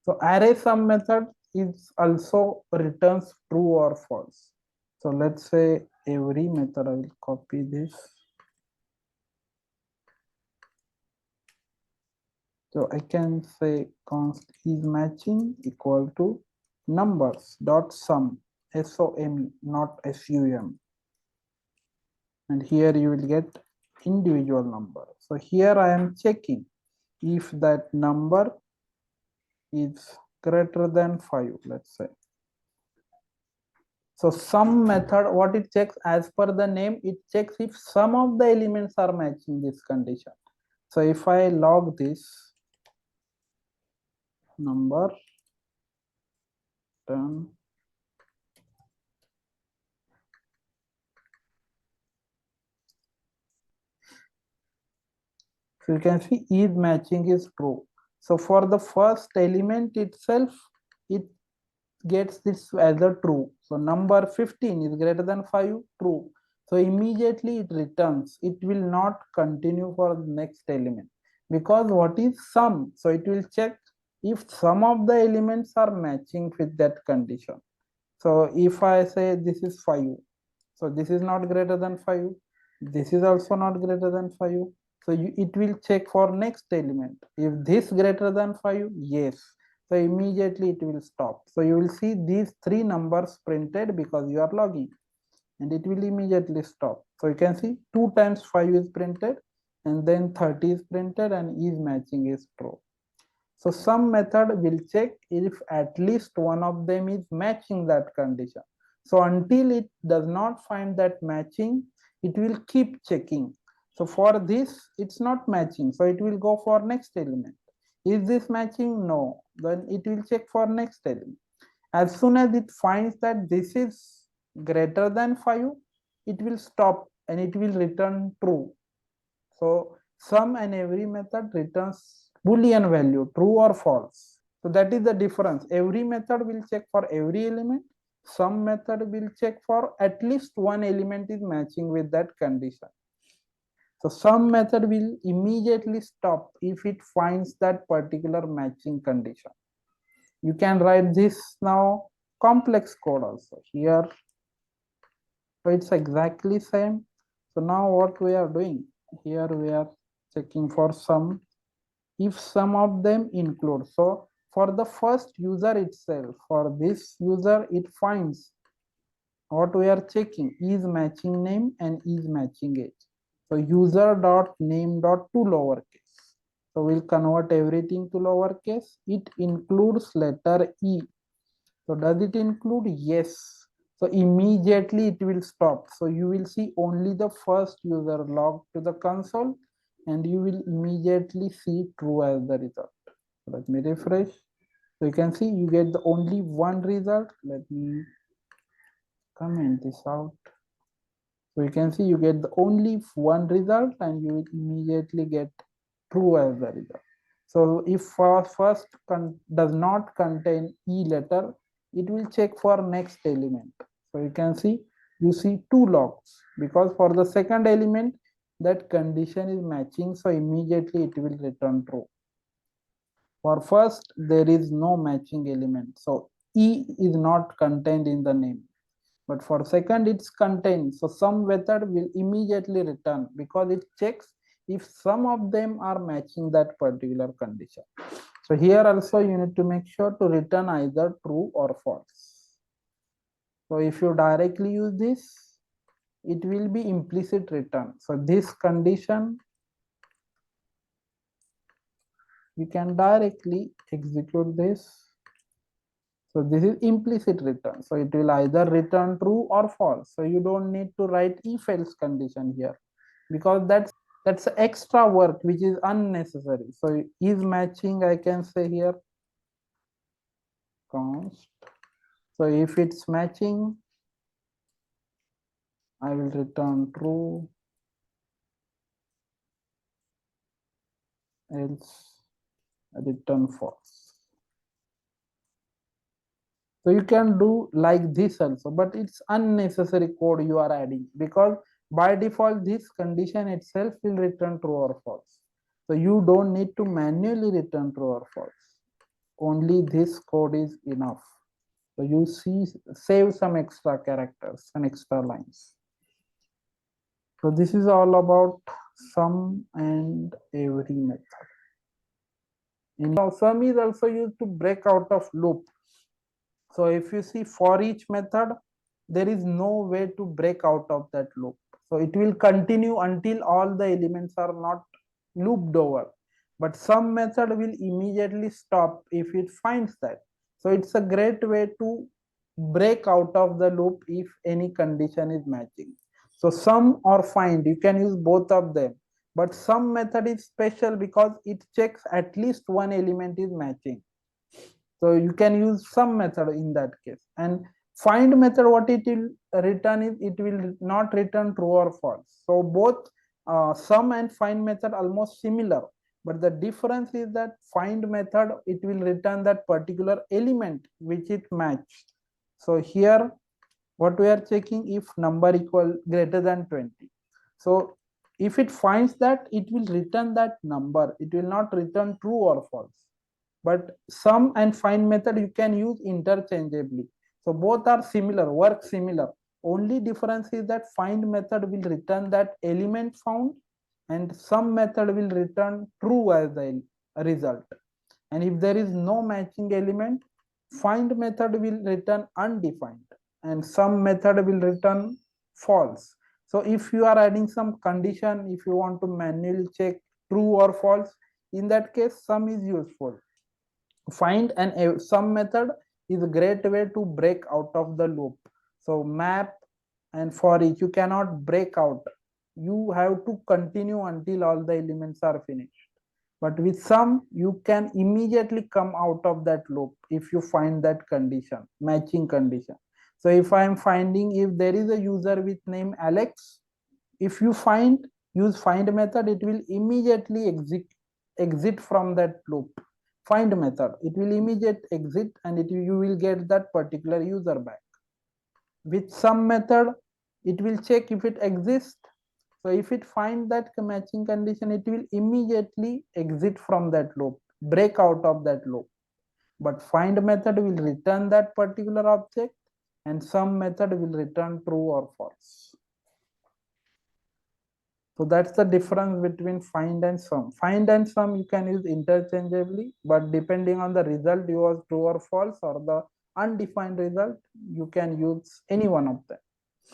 So array sum method is also returns true or false. So let's say every method, I will copy this. So I can say const is matching equal to numbers dot sum, SOME, not SUM. And here you will get individual number. So here I am checking if that number is greater than 5, let's say. So sum method, what it checks, as per the name, it checks if some of the elements are matching this condition. So if I log this number, then so you can see is matching is true. So for the first element itself, it gets this as a true. So number 15 is greater than 5, true. So immediately it returns. It will not continue for the next element, because what is sum? So it will check if some of the elements are matching with that condition. So if I say this is 5, so this is not greater than 5, this is also not greater than 5. So it will check for next element. If this greater than 5, yes. So immediately it will stop. So you will see these three numbers printed because you are logging, and it will immediately stop. So you can see 2 times 5 is printed, and then 30 is printed, and is matching is true. So some method will check if at least one of them is matching that condition. So until it does not find that matching, it will keep checking. So for this, it's not matching. So it will go for next element. Is this matching? No. Then it will check for next element. As soon as it finds that this is greater than 5, it will stop and it will return true. So sum and every method returns Boolean value, true or false. So that is the difference. Every method will check for every element. Some method will check for at least one element is matching with that condition. So some method will immediately stop if it finds that particular matching condition. You can write this now complex code also here. So it's exactly same. So now what we are doing here, we are checking for some, if some of them include. So for the first user itself, for this user, it finds what we are checking is matching name and is matching age. So user dot name dot to lowercase. So we'll convert everything to lowercase. It includes letter E. So does it include? Yes. So immediately it will stop. So you will see only the first user logged to the console, and you will immediately see true as the result. So let me refresh. So you can see you get the only one result. Let me comment this out. So you can see you get the only one result, and you will immediately get true as the result. So if first does not contain E letter, it will check for next element. So you can see, you see two logs, because for the second element that condition is matching, so immediately it will return true. For first, there is no matching element, so E is not contained in the name. But for second, it's contained. So some method will immediately return because it checks if some of them are matching that particular condition. So here also you need to make sure to return either true or false. So if you directly use this, it will be implicit return. So this condition, you can directly execute this. So this is implicit return. So it will either return true or false. So you don't need to write if else condition here, because that's extra work which is unnecessary. So is matching, I can say here const. So if it's matching, I will return true, else return false. So you can do like this also, but it's unnecessary code you are adding, because by default this condition itself will return true or false. So you don't need to manually return true or false. only this code is enough. So you see, save some extra characters and extra lines. So this is all about sum and every method. Now sum is also used to break out of loop. So if you see for each method, there is no way to break out of that loop. So it will continue until all the elements are not looped over. But some method will immediately stop if it finds that. So it's a great way to break out of the loop if any condition is matching. So sum or find, you can use both of them. But sum method is special because it checks at least one element is matching. So you can use some method in that case. And find method, what it will return is, it will not return true or false. So both sum and find method almost similar, but the difference is that find method, it will return that particular element which it matched. So here what we are checking, if number equal greater than 20. So if it finds that, it will return that number, it will not return true or false. But sum and find method you can use interchangeably. So both are similar, work similar. Only difference is that find method will return that element found, and sum method will return true as the result. And if there is no matching element, find method will return undefined, and sum method will return false. So if you are adding some condition, if you want to manually check true or false, in that case sum is useful. Find and sum method is a great way to break out of the loop. So map and for each, you cannot break out, you have to continue until all the elements are finished. But with sum, you can immediately come out of that loop if you find that condition, matching condition. So if I am finding, if there is a user with name Alex, if you use find method, it will immediately exit from that loop. Find method, it will immediate exit, and you will get that particular user back. With sum method, it will check if it exists. So if it finds that matching condition, it will immediately exit from that loop, break out of that loop. But find method will return that particular object, and sum method will return true or false. So that's the difference between find and sum. Find and sum you can use interchangeably, but depending on the result you use true or false, or the undefined result, you can use any one of them.